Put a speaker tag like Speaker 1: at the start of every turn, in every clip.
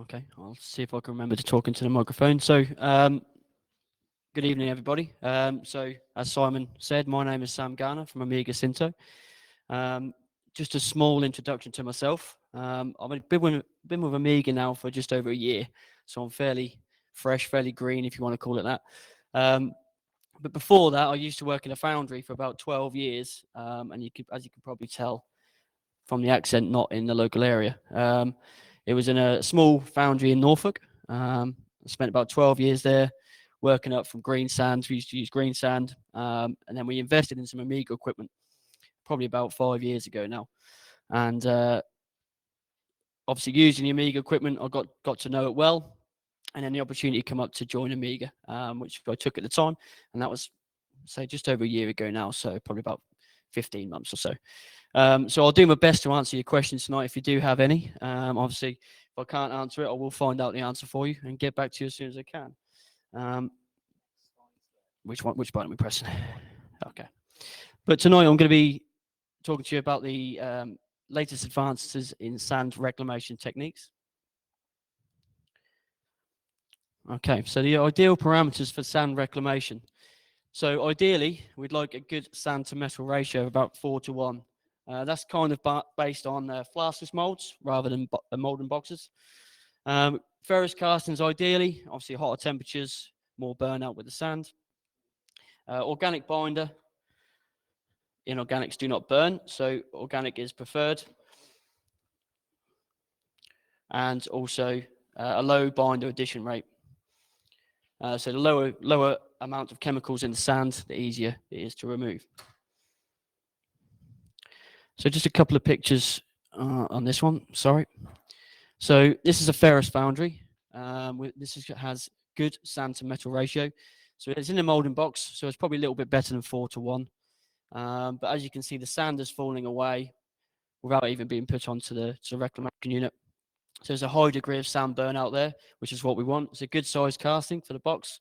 Speaker 1: Okay, I'll see if I can remember to talk into the microphone. So, good evening, everybody. So, as Simon said, my name is Sam Garner from Amiga Sinto. Just a small introduction to myself. I've been with Amiga now for just over a year, so I'm fairly fresh, fairly green, if you want to call it that. But before that, I used to work in a foundry for about 12 years, and as you can probably tell from the accent, not in the local area. It was in a small foundry in Norfolk. I spent about 12 years there working up from greensand. We used to use greensand, and then we invested in some Amiga equipment probably about 5 years ago now. And obviously using the Amiga equipment, I got to know it well. And then the opportunity came up to join Amiga, which I took at the time. And that was, say, just over a year ago now, so probably about 15 months or so. So I'll do my best to answer your questions tonight if you do have any. Obviously, if I can't answer it, I will find out the answer for you and get back to you as soon as I can. Which button are we pressing? Okay. But tonight I'm going to be talking to you about the latest advances in sand reclamation techniques. Okay, so the ideal parameters for sand reclamation. So ideally, we'd like a good sand to metal ratio of about 4:1. That's kind of based on flaskless molds rather than mold boxes. Ferrous castings ideally, obviously hotter temperatures, more burnout with the sand. Organic binder. Inorganics do not burn, so organic is preferred. And also a low binder addition rate. So the lower amount of chemicals in the sand, the easier it is to remove. So just a couple of pictures on this one, sorry. So this is a ferrous foundry. Has good sand to metal ratio. So it's in a molding box, so it's probably a little bit better than 4:1. But as you can see, the sand is falling away without even being put onto the reclamation unit. So there's a high degree of sand burnout there, which is what we want. It's a good size casting for the box.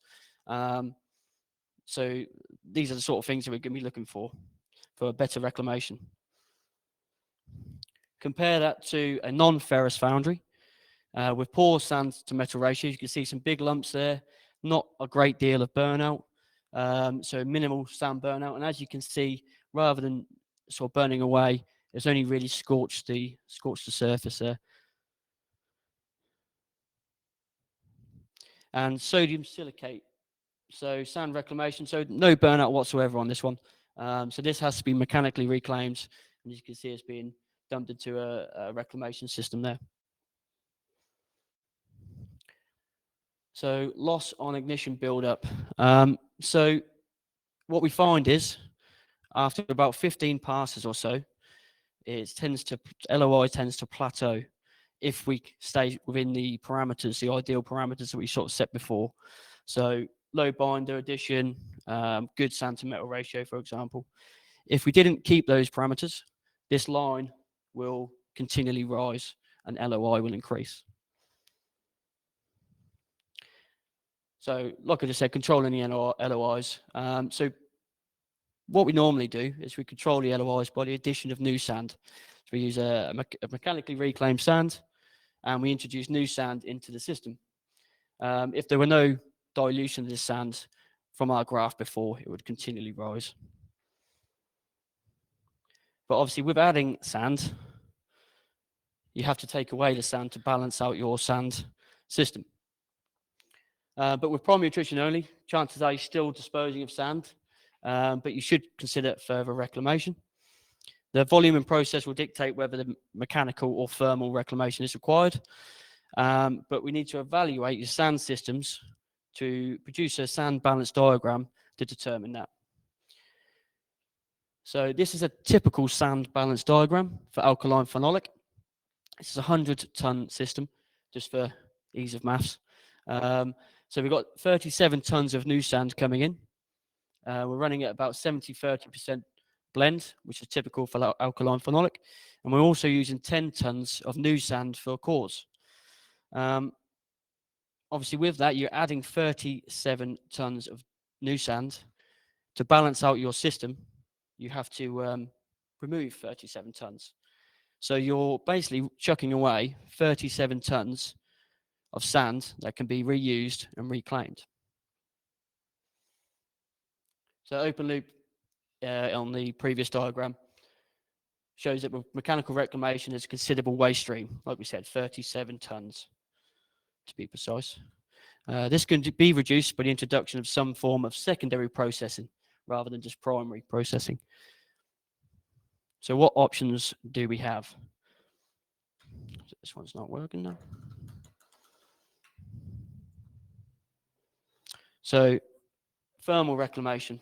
Speaker 1: So these are the sort of things that we're going to be looking for a better reclamation. Compare that to a non-ferrous foundry with poor sand to metal ratio. You can see some big lumps there, not a great deal of burnout, so minimal sand burnout. And as you can see, rather than sort of burning away, it's only really scorched the surface there. And sodium silicate, so sand reclamation, so no burnout whatsoever on this one. So this has to be mechanically reclaimed, and as you can see, it's being dumped into a reclamation system there. So loss on ignition buildup. So what we find is after about 15 passes or so, LOI tends to plateau if we stay within the parameters, the ideal parameters that we sort of set before. So low binder addition, good sand to metal ratio, for example. If we didn't keep those parameters, this line will continually rise and LOI will increase. So like I just said, controlling the LOIs. So what we normally do is we control the LOIs by the addition of new sand. So we use a mechanically reclaimed sand, and we introduce new sand into the system. If there were no dilution of this sand from our graph before, it would continually rise. But obviously with adding sand, you have to take away the sand to balance out your sand system. But with primary attrition only, chances are you're still disposing of sand, but you should consider further reclamation. The volume and process will dictate whether the mechanical or thermal reclamation is required. But we need to evaluate your sand systems to produce a sand balance diagram to determine that. So this is a typical sand balance diagram for alkaline phenolic. This is a 100-ton system, just for ease of maths. So we've got 37 tons of new sand coming in. We're running at about 70-30% blend, which is typical for alkaline phenolic. And we're also using 10 tons of new sand for cores. Obviously, with that, you're adding 37 tons of new sand. To balance out your system, you have to remove 37 tons. So you're basically chucking away 37 tons of sand that can be reused and reclaimed. So open loop on the previous diagram shows that mechanical reclamation is a considerable waste stream, like we said, 37 tonnes to be precise. This can be reduced by the introduction of some form of secondary processing rather than just primary processing. So what options do we have? This one's not working now. So thermal reclamation.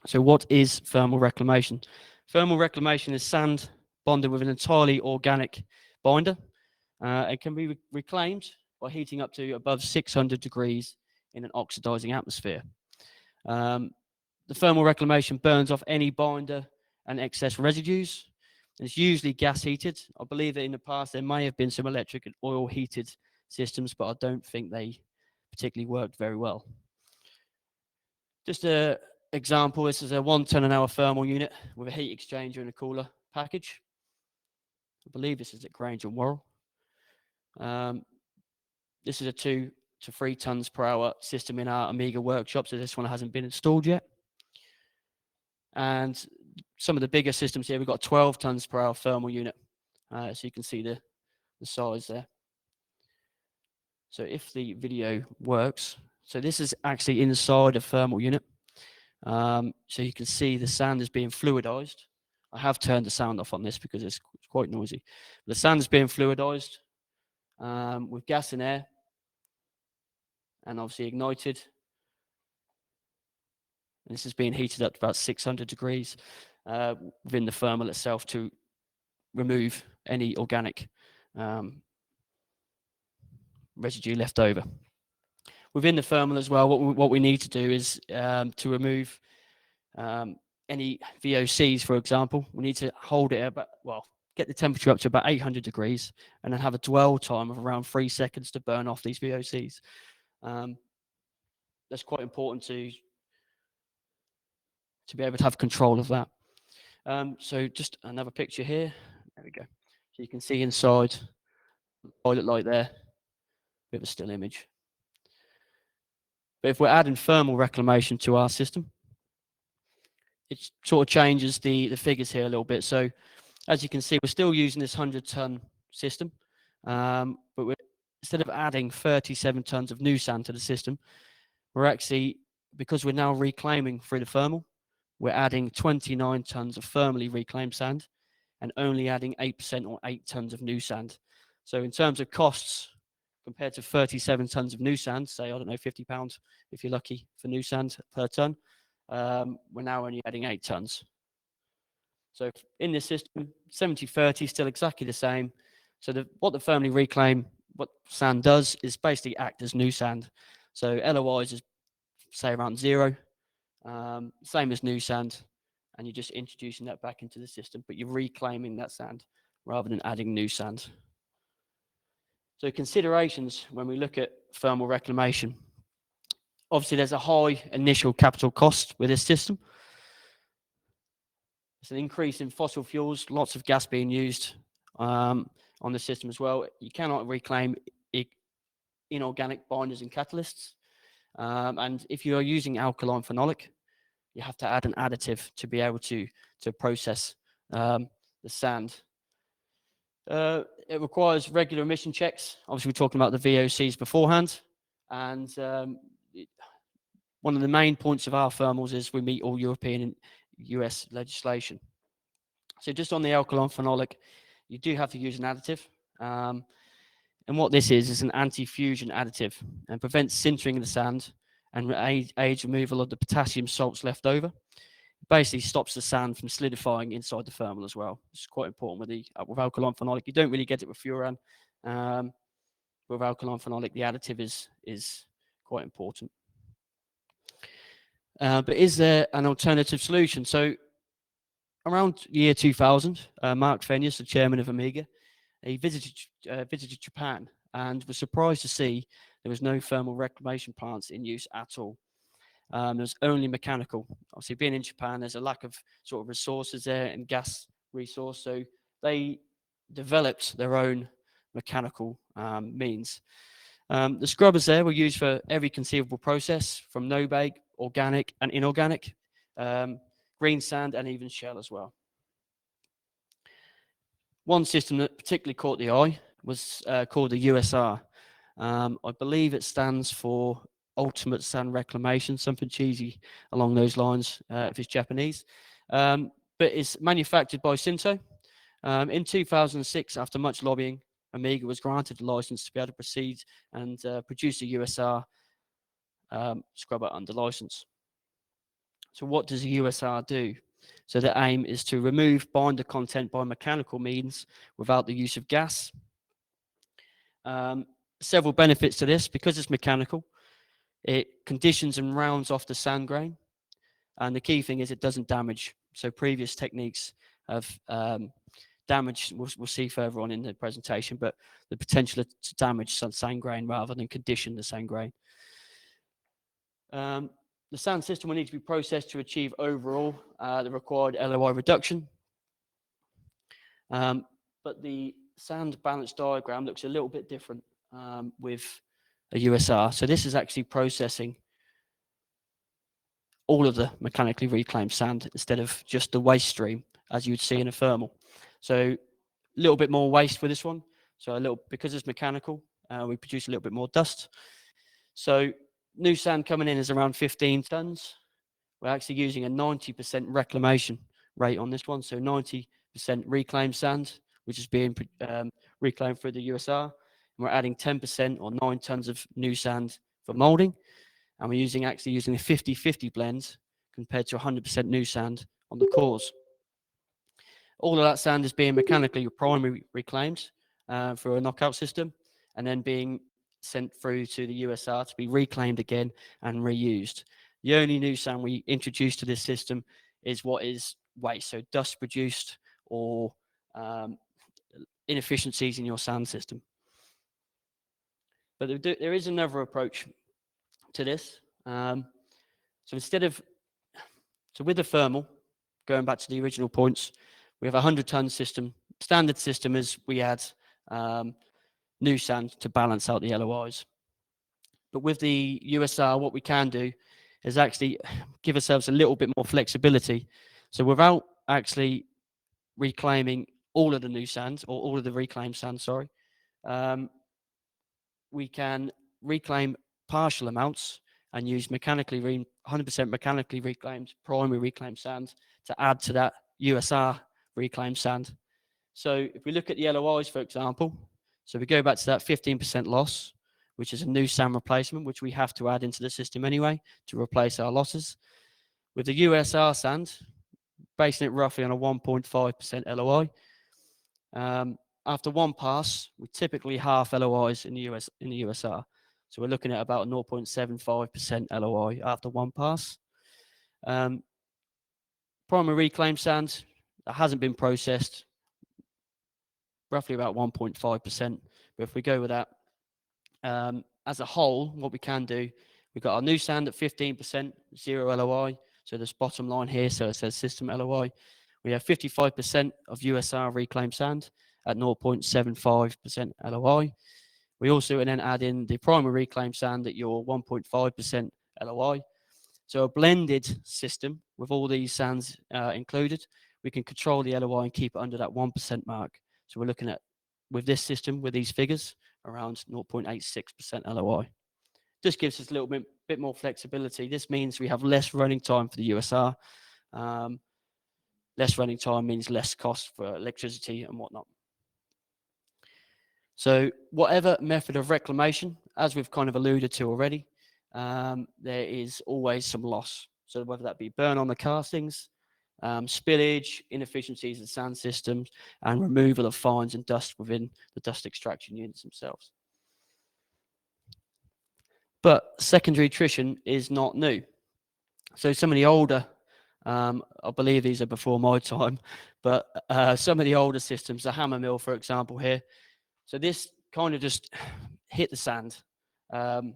Speaker 1: So what is thermal reclamation? Thermal reclamation is sand bonded with an entirely organic binder. It can be reclaimed by heating up to above 600 degrees in an oxidizing atmosphere. The thermal reclamation burns off any binder and excess residues. And it's usually gas heated. I believe that in the past there may have been some electric and oil heated systems, but I don't think they particularly worked very well. Just an example, this is a 1 ton an hour thermal unit with a heat exchanger and a cooler package. I believe this is at Grange and Worrell. This is a 2 to 3 tons per hour system in our Amiga workshop, so this one hasn't been installed yet. And some of the bigger systems here, we've got 12 tons per hour thermal unit. So you can see the size there. So if the video works, so this is actually inside a thermal unit. So you can see the sand is being fluidized. I have turned the sound off on this because it's quite noisy. The sand is being fluidized with gas and air, and obviously ignited. And this is being heated up to about 600 degrees within the thermal itself to remove any organic residue left over. Within the thermal as well, what we need to do is to remove any VOCs, for example. We need to hold it about, get the temperature up to about 800 degrees and then have a dwell time of around 3 seconds to burn off these VOCs. That's quite important to be able to have control of that. So just another picture here. There we go. So you can see inside the pilot light there, bit of a still image. But if we're adding thermal reclamation to our system, it sort of changes the figures here a little bit. So as you can see, we're still using this 100-ton system, but instead of adding 37 tons of new sand to the system, we're actually, because we're now reclaiming through the thermal, we're adding 29 tons of thermally reclaimed sand and only adding 8% or 8 tons of new sand. So in terms of costs, compared to 37 tons of new sand, say, I don't know, £50 if you're lucky for new sand per ton, we're now only adding 8 tons. So in this system, 70-30 still exactly the same. So what the thermally reclaim, what sand does is basically act as new sand. So LOIs is say around 0, same as new sand, and you're just introducing that back into the system, but you're reclaiming that sand rather than adding new sand. So considerations when we look at thermal reclamation. Obviously, there's a high initial capital cost with this system. It's an increase in fossil fuels, lots of gas being used on the system as well. You cannot reclaim inorganic binders and catalysts. And if you are using alkaline phenolic, you have to add an additive to be able to process the sand. It requires regular emission checks. Obviously, we're talking about the VOCs beforehand. And one of the main points of our thermals is we meet all European and US legislation. So just on the alkaline phenolic, you do have to use an additive. And what this is an anti-fusion additive and prevents sintering of the sand and aids removal of the potassium salts left over. It basically stops the sand from solidifying inside the thermal as well. It's quite important with alkaline phenolic. You don't really get it with furan. With alkaline phenolic, the additive is quite important. But is there an alternative solution? So around year 2000, Mark Fenius, the chairman of Amiga, he visited Japan and was surprised to see there was no thermal reclamation plants in use at all. There's only mechanical. Obviously, being in Japan, there's a lack of sort of resources there and gas resource, so they developed their own mechanical means. The scrubbers there were used for every conceivable process, from no-bake, organic and inorganic, greensand and even shell as well. One system that particularly caught the eye was called the USR. I believe it stands for Ultimate Sand Reclamation, something cheesy along those lines if it's Japanese. But it's manufactured by Sinto. In 2006, after much lobbying, Amiga was granted a license to be able to proceed and produce a USR scrubber under license. So what does a USR do? So the aim is to remove binder content by mechanical means without the use of gas. Several benefits to this. Because it's mechanical, it conditions and rounds off the sand grain. And the key thing is it doesn't damage. So previous techniques have damaged, we'll see further on in the presentation, but the potential to damage some sand grain rather than condition the sand grain. The sand system will need to be processed to achieve overall the required LOI reduction. But the sand balance diagram looks a little bit different with a USR. So this is actually processing all of the mechanically reclaimed sand instead of just the waste stream as you'd see in a thermal. So a little bit more waste with this one. So because it's mechanical, we produce a little bit more dust. So new sand coming in is around 15 tons. We're actually using a 90% reclamation rate on this one. So 90% reclaimed sand, which is being reclaimed through the USR. And we're adding 10% or 9 tons of new sand for molding. And we're actually using a 50-50 blend compared to 100% new sand on the cores. All of that sand is being mechanically primary reclaimed through a knockout system and then being sent through to the USR to be reclaimed again and reused. The only new sand we introduce to this system is what is waste, so dust produced or inefficiencies in your sand system. But there is another approach to this. So with the thermal, going back to the original points, we have a 100-ton system. Standard system is we add new sand to balance out the LOIs. But with the USR, what we can do is actually give ourselves a little bit more flexibility. So without actually reclaiming all of the new sand, or all of the reclaimed sand, we can reclaim partial amounts and use 100% mechanically reclaimed, primary reclaimed sand to add to that USR reclaimed sand. So if we look at the LOIs, for example, so we go back to that 15% loss, which is a new sand replacement, which we have to add into the system anyway to replace our losses. With the USR sand, basing it roughly on a 1.5% LOI. After one pass, we typically half LOIs in the USR. So we're looking at about 0.75% LOI after one pass. Primary reclaimed sand that hasn't been processed, roughly about 1.5%. But if we go with that, as a whole, what we can do, we've got our new sand at 15%, 0 LOI. So this bottom line here, so it says system LOI. We have 55% of USR reclaimed sand at 0.75% LOI. We also then add in the primary reclaimed sand at your 1.5% LOI. So a blended system with all these sands included, we can control the LOI and keep it under that 1% mark. So we're looking at, with this system, with these figures, around 0.86% LOI. This gives us a little bit more flexibility. This means we have less running time for the USR. Less running time means less cost for electricity and whatnot. So whatever method of reclamation, as we've kind of alluded to already, there is always some loss. So whether that be burn on the castings, spillage, inefficiencies in sand systems, and removal of fines and dust within the dust extraction units themselves. But secondary attrition is not new. So some of the older, I believe these are before my time, but some of the older systems, the hammer mill, for example, here. So this kind of just hit the sand. So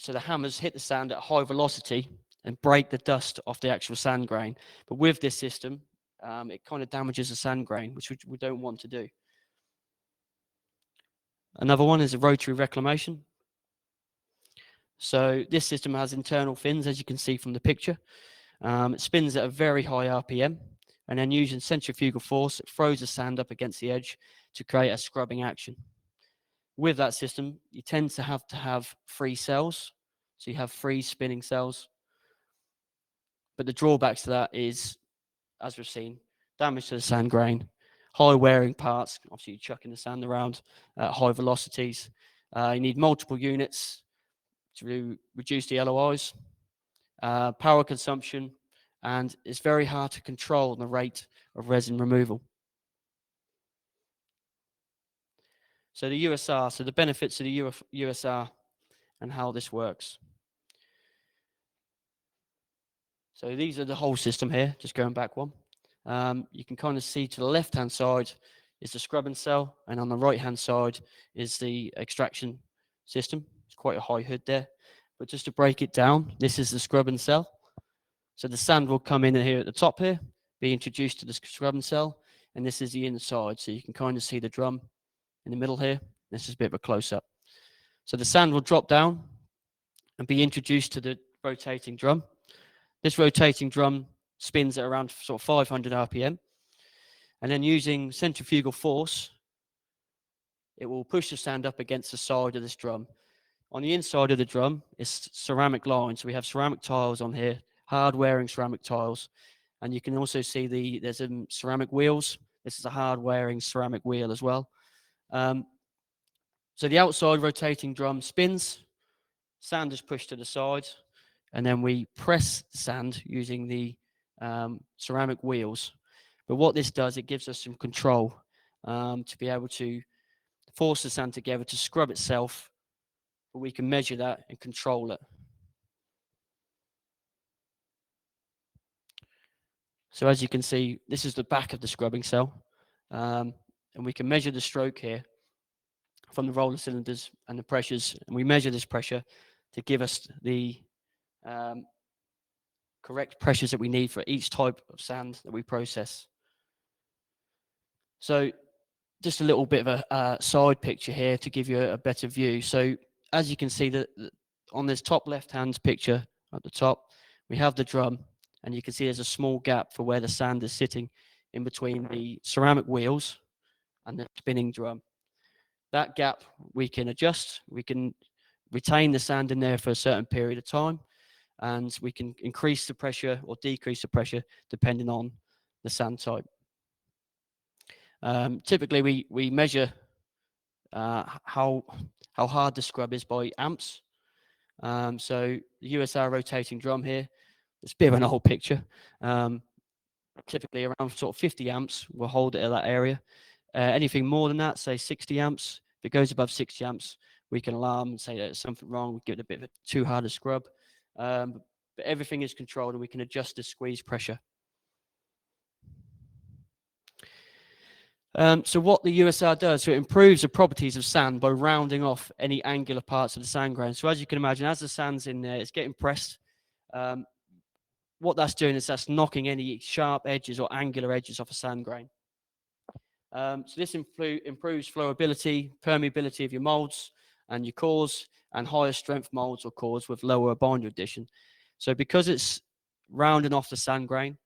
Speaker 1: the hammers hit the sand at high velocity and break the dust off the actual sand grain. But with this system, it kind of damages the sand grain, which we don't want to do. Another one is a rotary reclamation. So this system has internal fins, as you can see from the picture. It spins at a very high RPM, and then using centrifugal force, it throws the sand up against the edge to create a scrubbing action. With that system, you tend to have 3 cells, so you have 3 spinning cells. But the drawbacks to that is, as we've seen, damage to the sand grain, high wearing parts. Obviously, you're chucking the sand around at high velocities. You need multiple units to reduce the LOIs, power consumption, and it's very hard to control the rate of resin removal. So the USR, so the benefits of the USR and how this works. So these are the whole system here, just going back one. You can kind of see to the left-hand side is the scrubbing cell, and on the right-hand side is the extraction system. It's quite a high hood there. But just to break it down, this is the scrubbing cell. So the sand will come in here at the top here, be introduced to the scrubbing cell, and this is the inside. So you can kind of see the drum in the middle here. This is a bit of a close-up. So the sand will drop down and be introduced to the rotating drum. This rotating drum spins at around sort of 500 RPM. And then using centrifugal force, it will push the sand up against the side of this drum. On the inside of the drum is ceramic lines. So we have ceramic tiles on here, hard wearing ceramic tiles. And you can also see there's some ceramic wheels. This is a hard wearing ceramic wheel as well. So the outside rotating drum spins, sand is pushed to the side, and then we press the sand using the ceramic wheels. But what this does, it gives us some control to be able to force the sand together to scrub itself, but we can measure that and control it. So as you can see, this is the back of the scrubbing cell, and we can measure the stroke here from the roller cylinders and the pressures, and we measure this pressure to give us the correct pressures that we need for each type of sand that we process. So just a little bit of a side picture here to give you a better view. So as you can see that on this top left-hand picture at the top, we have the drum, and you can see there's a small gap for where the sand is sitting in between the ceramic wheels and the spinning drum. That gap we can adjust. We can retain the sand in there for a certain period of time, and we can increase the pressure or decrease the pressure depending on the sand type. Typically, we measure how hard the scrub is by amps. So the USR rotating drum here, it's a bit of an old picture. Typically around sort of 50 amps will hold it at that area. Anything more than that, say 60 amps, if it goes above 60 amps, we can alarm and say that there's something wrong, we give it a bit of a too hard a scrub. But everything is controlled, and we can adjust the squeeze pressure. So what the USR does, so it improves the properties of sand by rounding off any angular parts of the sand grain. So as you can imagine, as the sand's in there, it's getting pressed. What that's doing is that's knocking any sharp edges or angular edges off a sand grain. So this improves flowability, permeability of your molds and your cores, and higher strength molds or cores with lower binder addition. So because it's rounding off the sand grain,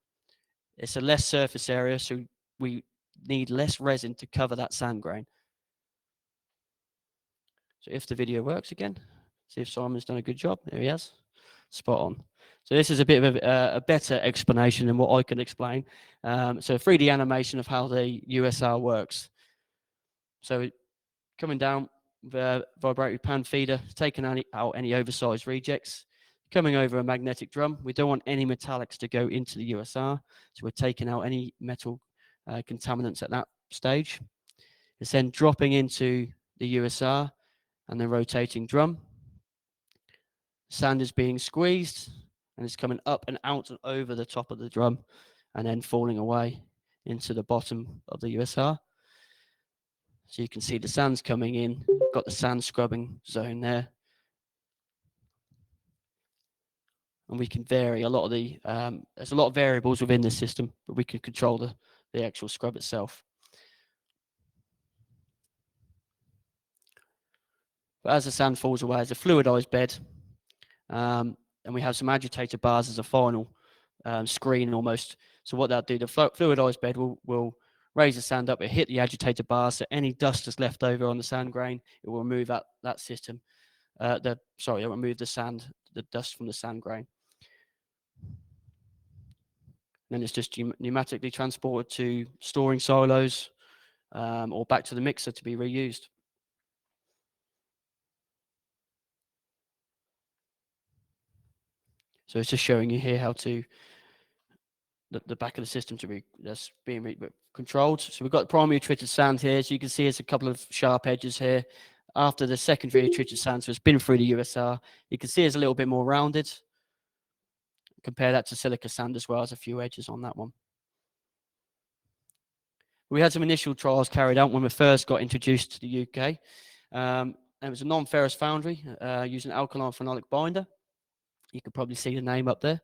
Speaker 1: it's a less surface area, so we need less resin to cover that sand grain. So if the video works again, see if Simon's done a good job. There he has. Spot on. So this is a bit of a better explanation than what I can explain. So 3D animation of how the USR works. So coming down the vibratory pan feeder, taking out any oversized rejects, coming over a magnetic drum. We don't want any metallics to go into the USR, so we're taking out any metal contaminants at that stage. It's then dropping into the USR and the rotating drum. Sand is being squeezed, and it's coming up and out and over the top of the drum, and then falling away into the bottom of the USR. So you can see the sand's coming in, got the sand scrubbing zone there. And we can vary a lot of the, there's a lot of variables within the system, but we can control the actual scrub itself. But as the sand falls away, it's a fluidized bed, and we have some agitator bars as a final screen almost. So what that'll do, the fluidized bed will raise the sand up, it hit the agitator bar, so any dust that's left over on the sand grain, it will remove that system. It will remove the dust from the sand grain. And then it's just pneumatically transported to storing silos or back to the mixer to be reused. So it's just showing you here how to the back of the system to be that's being controlled. So we've got primary treated sand here. So you can see there's a couple of sharp edges here. After the secondary treated sand, so it's been through the USR. You can see it's a little bit more rounded. Compare that to silica sand as well. There's a few edges on that one. We had some initial trials carried out when we first got introduced to the UK. And it was a non-ferrous foundry using alkaline phenolic binder. You could probably see the name up there.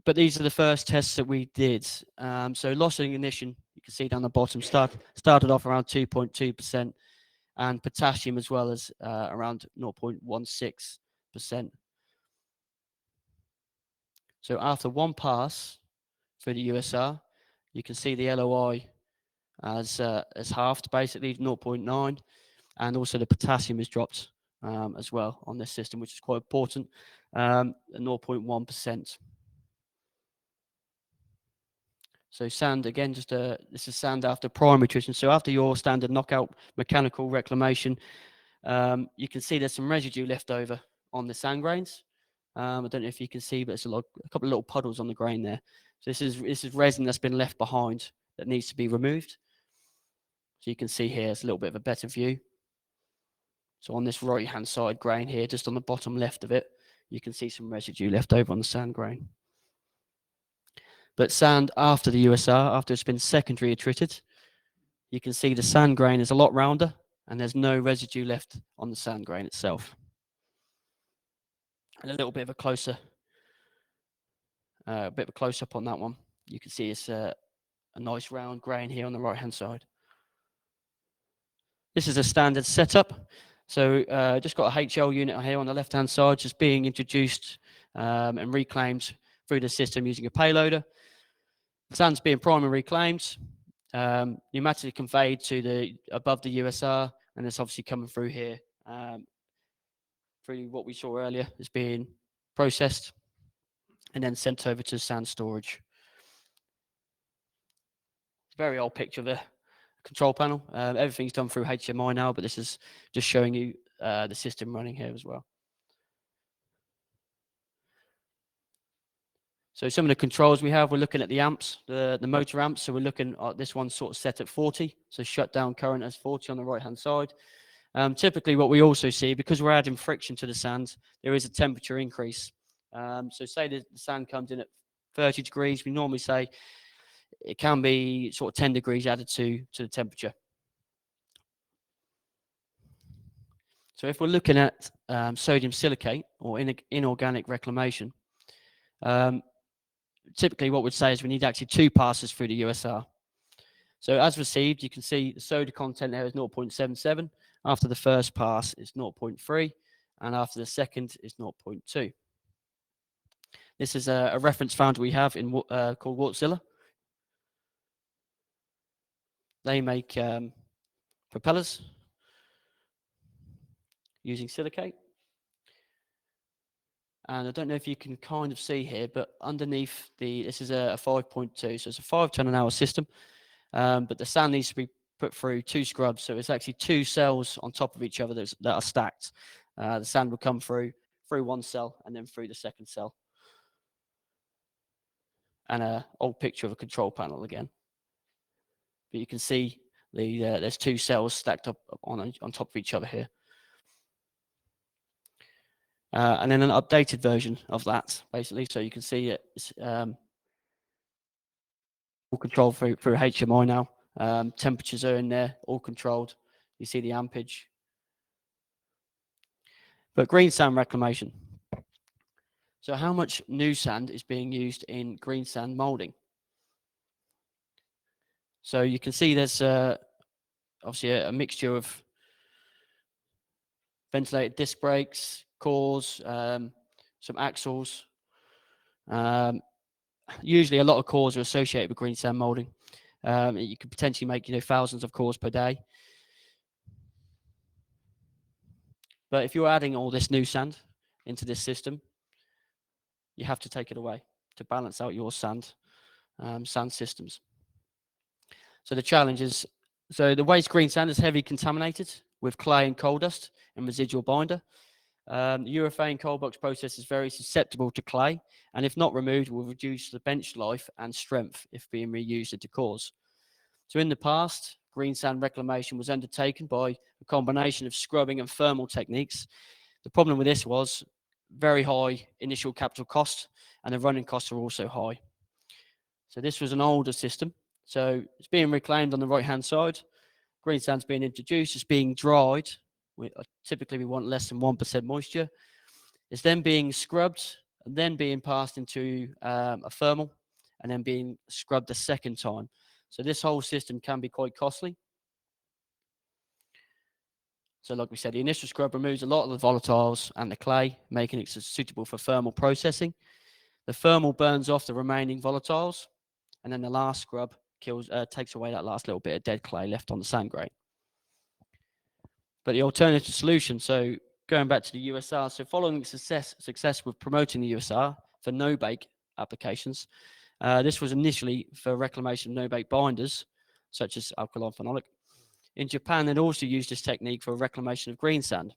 Speaker 1: But these are the first tests that we did. So loss in ignition, you can see down the bottom, started off around 2.2%, and potassium as well as around 0.16%. So after one pass for the USR, you can see the LOI as halved, basically 0.9, and also the potassium is dropped as well on this system, which is quite important, 0.1%. So sand, again, this is sand after primary attrition. So after your standard knockout mechanical reclamation, you can see there's some residue left over on the sand grains. I don't know if you can see, but it's a couple of little puddles on the grain there. So this is resin that's been left behind that needs to be removed. So you can see here, it's a little bit of a better view. So on this right-hand side grain here, just on the bottom left of it, you can see some residue left over on the sand grain. But sand after the USR, after it's been secondary attrited, you can see the sand grain is a lot rounder and there's no residue left on the sand grain itself. And a little bit of a close-up on that one. You can see it's a nice round grain here on the right-hand side. This is a standard setup. So just got a HL unit here on the left-hand side, just being introduced and reclaimed through the system using a payloader. The sand's being primarily reclaimed, pneumatically conveyed to above the USR, and it's obviously coming through here through what we saw earlier is being processed and then sent over to sand storage. It's a very old picture of the control panel. Everything's done through HMI now, but this is just showing you the system running here as well. So some of the controls we have, we're looking at the amps, the motor amps. So we're looking at this one sort of set at 40. So shut down current as 40 on the right-hand side. Typically what we also see, because we're adding friction to the sand, there is a temperature increase. So say the sand comes in at 30 degrees, we normally say it can be sort of 10 degrees added to the temperature. So if we're looking at sodium silicate or inorganic reclamation, typically what we'd say is we need actually 2 passes through the USR. So as received, you can see the soda content there is 0.77. After the first pass, it's 0.3. And after the second, is 0.2. This is a reference foundry we have in called Wärtsilä. They make propellers using silicate. And I don't know if you can kind of see here, but underneath this is a 5.2, so it's a 5 ton an hour system. But the sand needs to be put through 2 scrubs, so it's actually 2 cells on top of each other that are stacked. The sand will come through one cell and then through the second cell. And an old picture of a control panel again. But you can see there's 2 cells stacked up on top of each other here. And then an updated version of that, basically. So you can see it's all controlled through HMI now. Temperatures are in there, all controlled. You see the ampage. But green sand reclamation. So how much new sand is being used in green sand molding? So you can see there's obviously a mixture of ventilated disc brakes, cores, some axles. Usually a lot of cores are associated with greensand molding. You could potentially make, thousands of cores per day. But if you're adding all this new sand into this system, you have to take it away to balance out your sand systems. So the challenge is, the waste greensand is heavily contaminated with clay and coal dust and residual binder. The urethane coal box process is very susceptible to clay, and if not removed, will reduce the bench life and strength if being reused into cores. So in the past, greensand reclamation was undertaken by a combination of scrubbing and thermal techniques. The problem with this was very high initial capital cost, and the running costs are also high. So this was an older system. So it's being reclaimed on the right-hand side. Greensand's being introduced. It's being dried. Typically, we want less than 1% moisture. It's then being scrubbed and then being passed into a thermal and then being scrubbed a second time. So this whole system can be quite costly. So like we said, the initial scrub removes a lot of the volatiles and the clay, making it suitable for thermal processing. The thermal burns off the remaining volatiles, and then the last scrub takes away that last little bit of dead clay left on the sand grain. But the alternative solution, so going back to the USR, so following success with promoting the USR for no-bake applications, this was initially for reclamation of no-bake binders, such as Alkaline Phenolic. In Japan, they'd also used this technique for reclamation of greensand.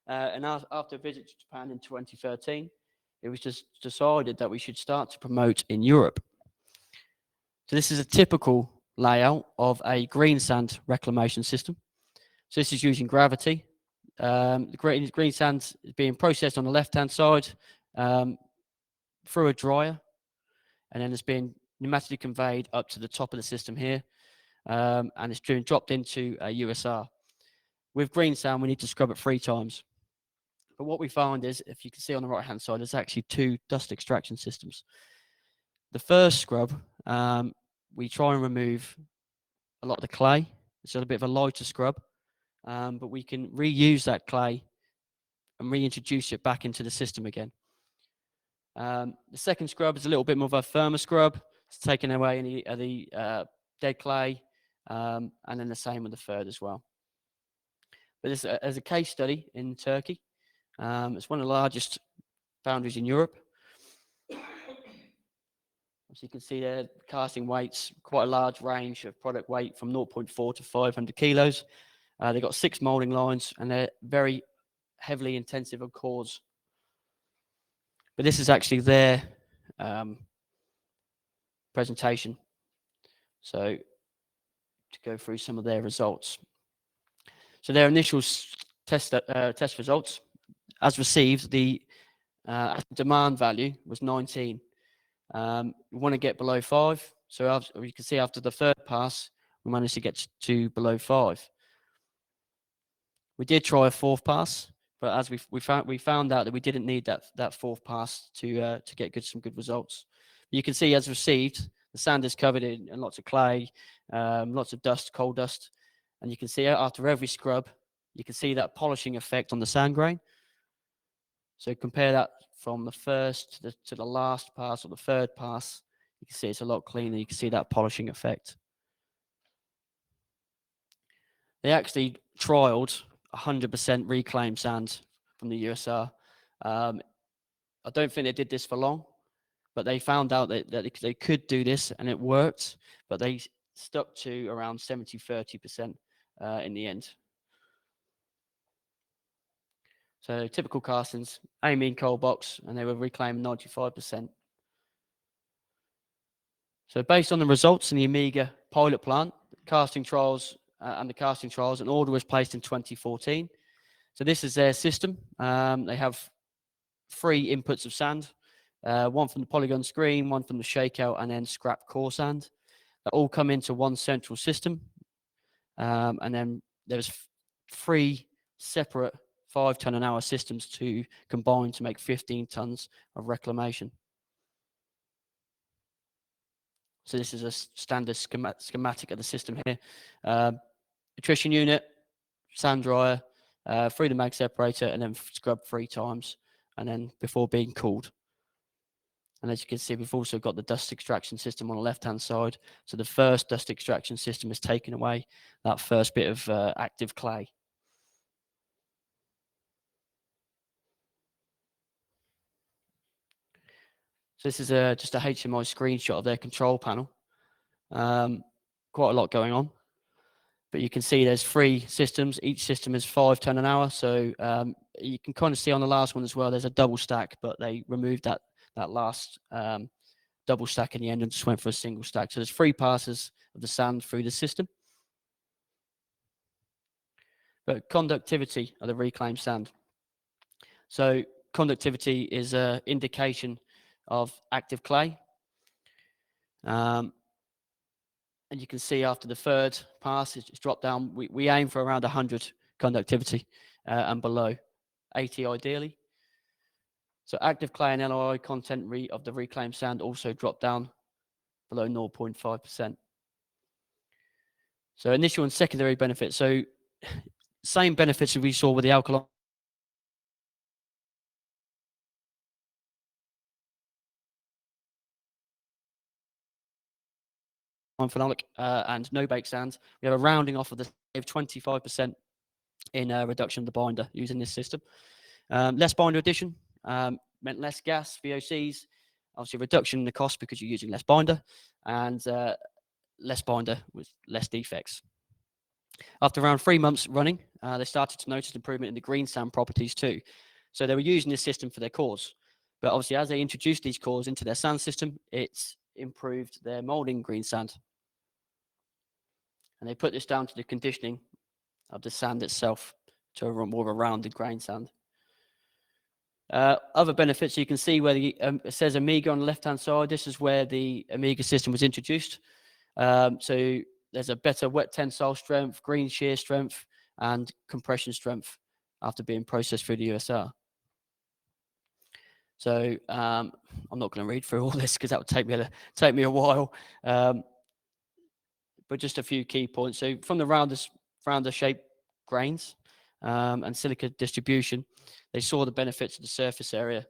Speaker 1: And after a visit to Japan in 2013, it was just decided that we should start to promote in Europe. So this is a typical layout of a greensand reclamation system. So this is using gravity. The greensand is being processed on the left-hand side through a dryer, and then it's being pneumatically conveyed up to the top of the system here, and it's being dropped into a USR. With greensand, we need to scrub it 3 times. But what we found is, if you can see on the right-hand side, there's actually 2 dust extraction systems. The first scrub, we try and remove a lot of the clay. It's a bit of a lighter scrub, but we can reuse that clay and reintroduce it back into the system again. The second scrub is a little bit more of a firmer scrub. It's taking away any of the dead clay, and then the same with the third as well. But this, as a case study in Turkey, it's one of the largest foundries in Europe. As you can see there, casting weights, quite a large range of product weight from 0.4 to 500 kilos. They've got 6 molding lines, and they're very heavily intensive on cores. But this is actually their presentation. So to go through some of their results. So their initial test results, as received, the demand value was 19. We want to get below 5. So you can see after the third pass, we managed to get to below 5. We did try a 4th pass, but as we found out that we didn't need that 4th pass to get some good results. You can see as received, the sand is covered in lots of clay, lots of dust, coal dust, and you can see after every scrub, you can see that polishing effect on the sand grain. So compare that from the first to the last pass or the third pass, you can see it's a lot cleaner. You can see that polishing effect. They actually trialed 100% reclaimed sand from the USR. I don't think they did this for long, but they found out that they could do this and it worked, but they stuck to around 70-30% in the end. So typical castings, amine coal box, and they were reclaiming 95%. So based on the results in the Amiga pilot plant, casting trials, an order was placed in 2014. So this is their system. They have 3 inputs of sand, one from the polygon screen, one from the shakeout, and then scrap core sand. They all come into one central system. And then there's 3 separate 5-ton-an-hour systems to combine to make 15 tons of reclamation. So this is a standard schematic of the system here. Attrition unit, sand dryer, through the mag separator, and then scrubbed 3 times, and then before being cooled. And as you can see, we've also got the dust extraction system on the left-hand side. So the first dust extraction system has taken away that first bit of active clay. So this is just a HMI screenshot of their control panel. Quite a lot going on. But you can see there's 3 systems. Each system is 5 ton an hour. So you can kind of see on the last one as well, there's a double stack, but they removed that last double stack in the end and just went for a single stack. So there's 3 passes of the sand through the system. But conductivity of the reclaimed sand. So conductivity is an indication of active clay. And you can see after the 3rd pass, it's dropped down. We aim for around 100 conductivity and below, 80 ideally. So active clay and LOI content of the reclaimed sand also dropped down below 0.5%. So initial and secondary benefits. So same benefits that we saw with the alkaline phenolic and no bake sands. We have a rounding off of the 25% in reduction of the binder using this system. Less binder addition meant less gas, VOCs, obviously reduction in the cost because you're using less binder, and less binder with less defects. After around 3 months running, they started to notice improvement in the greensand properties too. So they were using this system for their cores. But obviously, as they introduced these cores into their sand system, it's improved their molding greensand. And they put this down to the conditioning of the sand itself to a more of a rounded grain sand. Other benefits, you can see where it says Amiga on the left-hand side. This is where the Amiga system was introduced. So there's a better wet tensile strength, green shear strength, and compression strength after being processed through the USR. So I'm not going to read through all this because that would take me a while. But just a few key points. So from the rounder shape grains and silica distribution, they saw the benefits of the surface area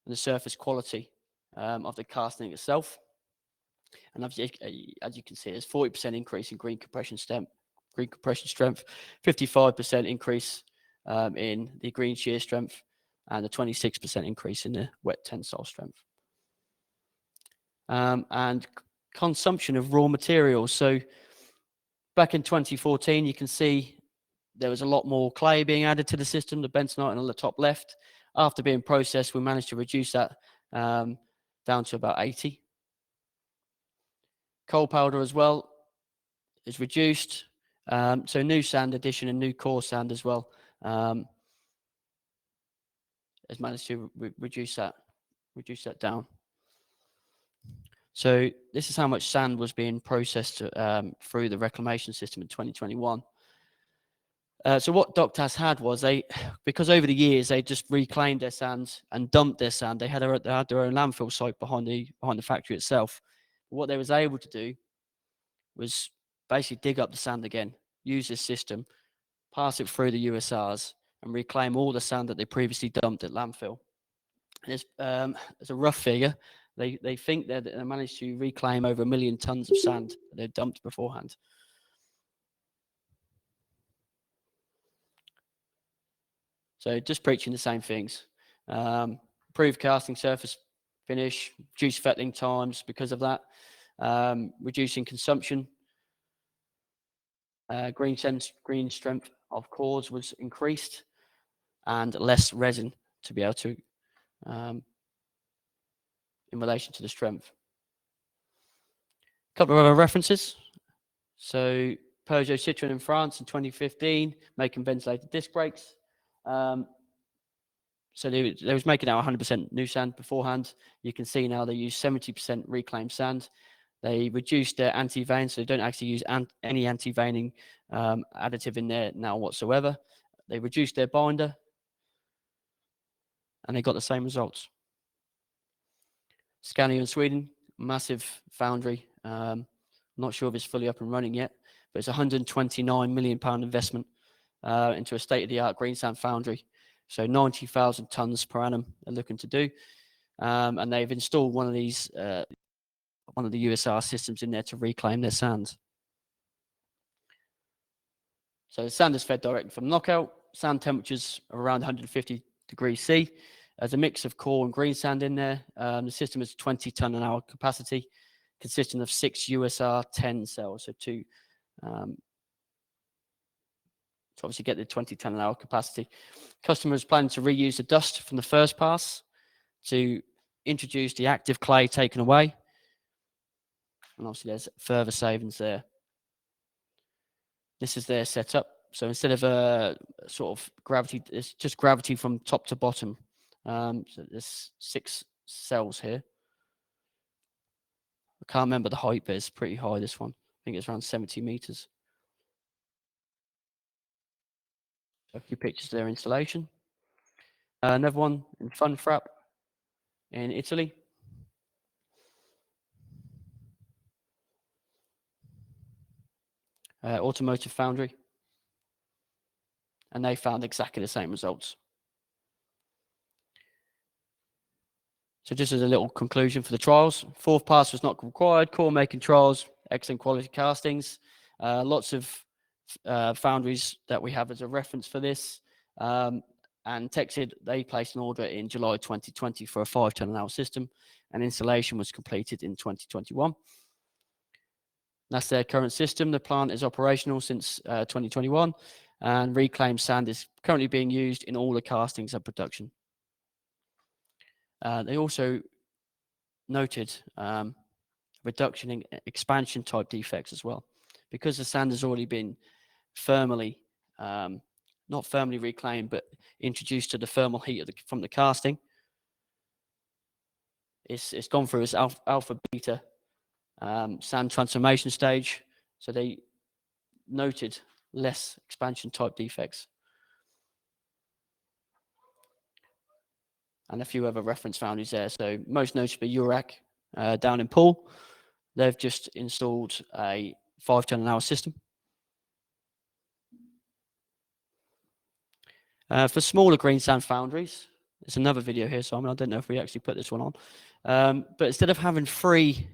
Speaker 1: and the surface quality of the casting itself. And obviously, as you can see, there's 40% increase in green compression strength, 55% increase in the green shear strength, and a 26% increase in the wet tensile strength. And consumption of raw materials. So back in 2014, you can see there was a lot more clay being added to the system, the bentonite on the top left. After being processed, we managed to reduce that down to about 80. Coal powder as well is reduced. So new sand addition and new core sand as well has managed to reduce that down. So this is how much sand was being processed through the reclamation system in 2021. So what Doctas had was because over the years they just reclaimed their sand and dumped their sand. They had their own landfill site behind the factory itself. What they was able to do was basically dig up the sand again, use this system, pass it through the USRs, and reclaim all the sand that they previously dumped at landfill. And it's a rough figure. They think that they managed to reclaim over 1 million tons of sand that they'd dumped beforehand. So just preaching the same things. Improved casting surface finish, reduced fettling times because of that, reducing consumption. Green strength of cores was increased, and less resin to be able to, in relation to the strength. A couple of other references. So Peugeot Citroën in France in 2015, making ventilated disc brakes. So they was making out 100% new sand beforehand. You can see now they use 70% reclaimed sand. They reduced their anti-vein, so they don't actually use any anti-veining additive in there now whatsoever. They reduced their binder, and they got the same results. Scania in Sweden, massive foundry. Not sure if it's fully up and running yet, but it's a £129 million investment into a state-of-the-art greensand foundry. So 90,000 tons per annum they're looking to do. And they've installed one of these, one of the USR systems in there to reclaim their sand. So the sand is fed directly from knockout. Sand temperatures are around 150 degrees C. There's a mix of core and green sand in there. The system is 20 ton an hour capacity, consisting of 6 USR 10 cells, so 2 to obviously get the 20 ton an hour capacity. Customers plan to reuse the dust from the first pass to introduce the active clay taken away. And obviously there's further savings there. This is their setup. So instead of a sort of gravity, it's just gravity from top to bottom. So there's 6 cells here. I can't remember the height, but it's pretty high, this one. I think it's around 70 meters. A few pictures of their installation. Another one in Funfrap in Italy. Automotive foundry. And they found exactly the same results. So just as a little conclusion for the trials, 4th pass was not required. Core making trials, excellent quality castings. Lots of foundries that we have as a reference for this. And Texid, they placed an order in July 2020 for a 5 ton an hour system, and installation was completed in 2021. That's their current system. The plant is operational since 2021, and reclaimed sand is currently being used in all the castings and production. They also noted reduction in expansion type defects as well, because the sand has already been thermally, not thermally reclaimed, but introduced to the thermal heat from the casting. It's gone through its alpha beta sand transformation stage, so they noted less expansion type defects. And a few other reference foundries there. So most notably Urac down in Poole. They've just installed a 5 ton an hour system. For smaller greensand foundries, there's another video here, Simon. I don't know if we actually put this one on. But instead of having three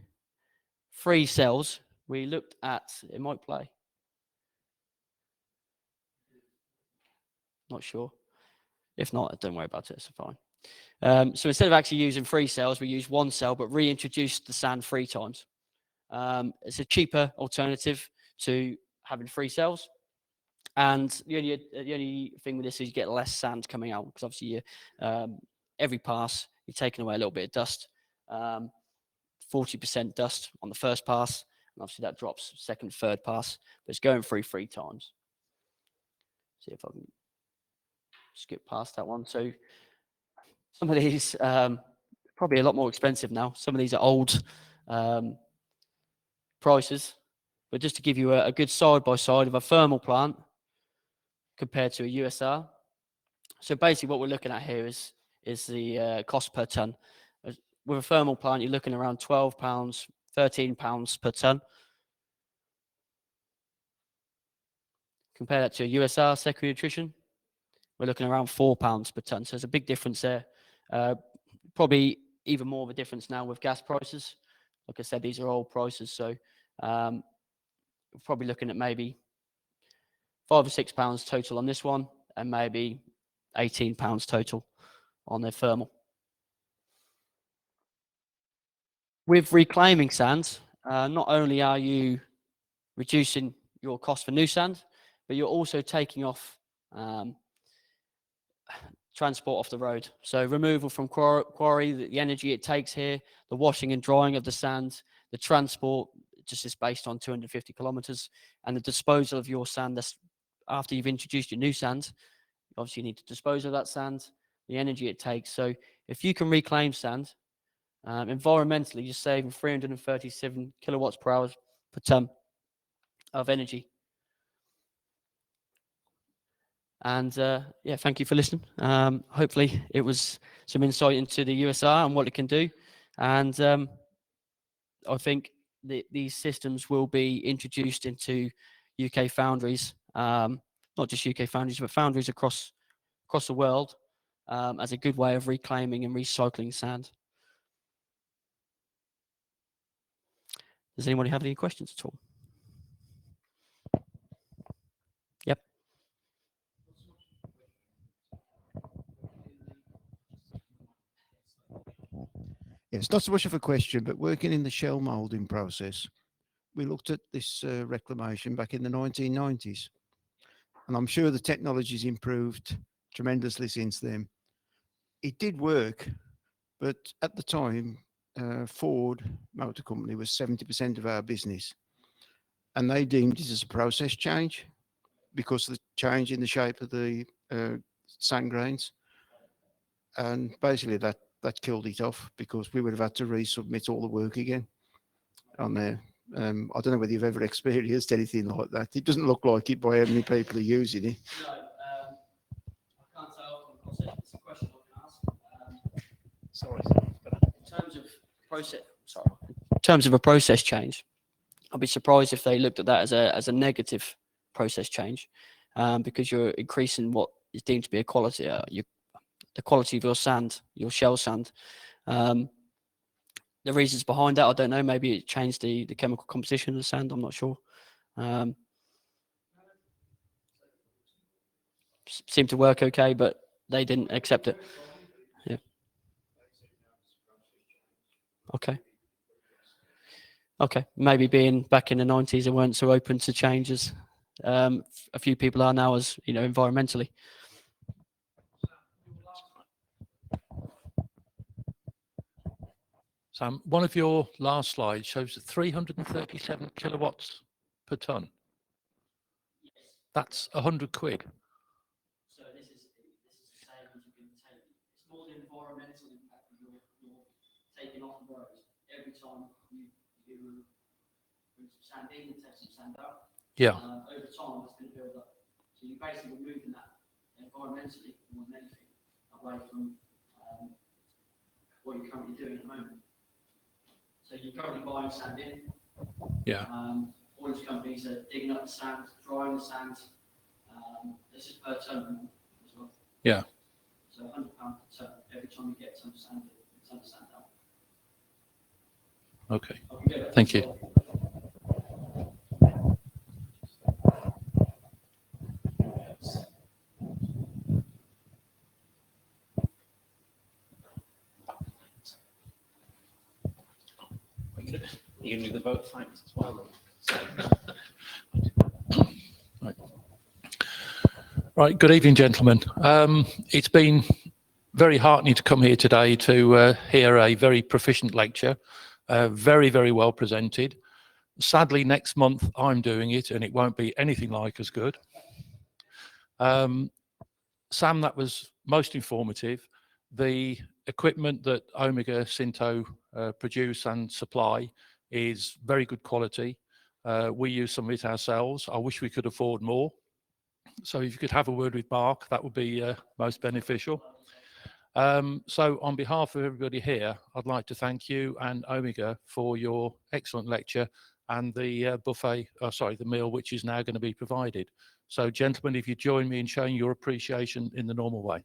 Speaker 1: cells, we looked at, it might play. Not sure. If not, don't worry about it, it's fine. So instead of actually using 3 cells, we use 1 cell, but reintroduced the sand 3 times. It's a cheaper alternative to having 3 cells. And the only thing with this is you get less sand coming out, because obviously every pass, you're taking away a little bit of dust. 40% dust on the first pass, and obviously that drops second, third pass, but it's going through 3 times. See if I can skip past that one. So some of these probably a lot more expensive now. Some of these are old prices, but just to give you a good side by side of a thermal plant compared to a USR. So basically what we're looking at here is the cost per ton. With a thermal plant, you're looking around £12, £13 per ton. Compare that to a USR secondary attrition, we're looking around £4 per ton. So there's a big difference there. Probably even more of a difference now with gas prices. Like I said, these are old prices, so we're probably looking at maybe £5 or £6 total on this one, and maybe £18 total on their thermal. With reclaiming sand, not only are you reducing your cost for new sand, but you're also taking off transport off the road. So removal from quarry, the energy it takes here, the washing and drying of the sand, the transport just is based on 250 kilometers, and the disposal of your sand after you've introduced your new sand. Obviously you need to dispose of that sand, the energy it takes. So if you can reclaim sand, environmentally you're saving 337 kilowatts per hour per ton of energy. And yeah, thank you for listening. Hopefully it was some insight into the USR and what it can do. And I think these systems will be introduced into UK foundries not just UK foundries, but foundries across the world as a good way of reclaiming and recycling sand. Does anybody have any questions at all? Yep.
Speaker 2: Yeah, it's not so much of a question, but working in the shell moulding process, we looked at this reclamation back in the 1990s, and I'm sure the technology's improved tremendously since then. It did work, but at the time, Ford Motor Company was 70% of our business, and they deemed it as a process change because of the change in the shape of the sand grains. And basically that killed it off because we would have had to resubmit all the work again on there. I don't know whether you've ever experienced anything like that. It doesn't look like it by how many people are using it.
Speaker 1: No, I can't tell from the conversation. It's a question I can ask.
Speaker 2: Sorry.
Speaker 1: In terms of process, sorry. In terms of a process change, I'd be surprised if they looked at that as a negative process change, because you're increasing what is deemed to be a quality, the quality of your sand, your shell sand. The reasons behind that, I don't know. Maybe it changed the chemical composition of the sand. I'm not sure. Seemed to work okay, but they didn't accept it. Yeah. Okay. Okay. Maybe being back in the 90s, they weren't so open to changes. A few people are now, as you know, environmentally.
Speaker 3: Sam, one of your last slides shows 337 kilowatts per ton. That's 100 quid.
Speaker 1: So this is the same as you can take. It's more the environmental impact that you're taking off the road every time you bring some sand in and take some sand out.
Speaker 3: Yeah.
Speaker 1: Over time, it's going to build up. So you're basically moving that environmentally more than anything away from what you're currently doing at the moment. So you're currently buying sand in.
Speaker 3: Yeah.
Speaker 1: All these companies are digging up the sand, drying the sand. This is per ton as well.
Speaker 3: Yeah.
Speaker 1: So £100 per ton every time you get some sand in, some sand out.
Speaker 3: Okay. Thank you.
Speaker 4: You can do the vote thanks as well.
Speaker 3: Right. Good evening, gentlemen. It's been very heartening to come here today to hear a very proficient lecture, very, very well presented. Sadly, next month I'm doing it and it won't be anything like as good. Sam, that was most informative. The equipment that Omega Sinto produce and supply is very good quality. We use some of it ourselves. I wish we could afford more. So if you could have a word with Mark, that would be most beneficial. So on behalf of everybody here, I'd like to thank you and Omega for your excellent lecture and the the meal which is now going to be provided. So gentlemen, if you join me in showing your appreciation in the normal way.